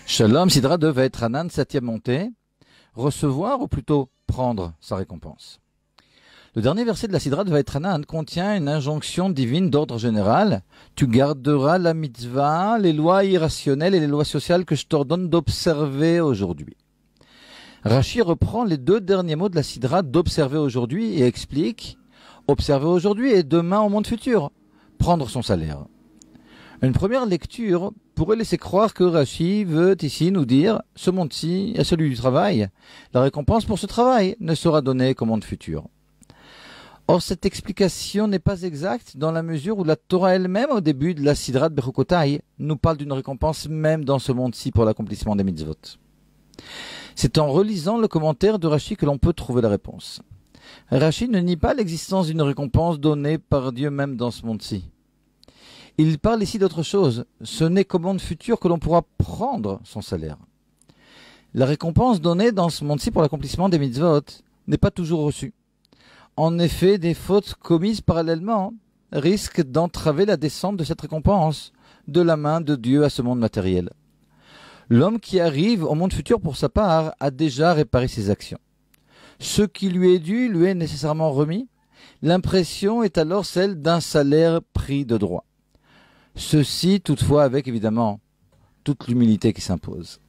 Shalom, Sidra de Vaetranan, septième montée, recevoir ou plutôt prendre sa récompense. Le dernier verset de la Sidra de Vaetranan contient une injonction divine d'ordre général. Tu garderas la mitzvah, les lois irrationnelles et les lois sociales que je t'ordonne d'observer aujourd'hui. Rashi reprend les deux derniers mots de la Sidra d'observer aujourd'hui et explique observer aujourd'hui et demain au monde futur, prendre son salaire. Une première lecture pourrait laisser croire que Rashi veut ici nous dire ce monde-ci est celui du travail. La récompense pour ce travail ne sera donnée qu'au monde futur. Or, cette explication n'est pas exacte dans la mesure où la Torah elle-même, au début de la Sidra de Bechukotai, nous parle d'une récompense même dans ce monde-ci pour l'accomplissement des mitzvot. C'est en relisant le commentaire de Rashi que l'on peut trouver la réponse. Rashi ne nie pas l'existence d'une récompense donnée par Dieu même dans ce monde-ci. Il parle ici d'autre chose. Ce n'est qu'au monde futur que l'on pourra prendre son salaire. La récompense donnée dans ce monde-ci pour l'accomplissement des mitzvot n'est pas toujours reçue. En effet, des fautes commises parallèlement risquent d'entraver la descente de cette récompense de la main de Dieu à ce monde matériel. L'homme qui arrive au monde futur pour sa part a déjà réparé ses actions. Ce qui lui est dû lui est nécessairement remis. L'impression est alors celle d'un salaire pris de droit. Ceci toutefois avec évidemment toute l'humilité qui s'impose.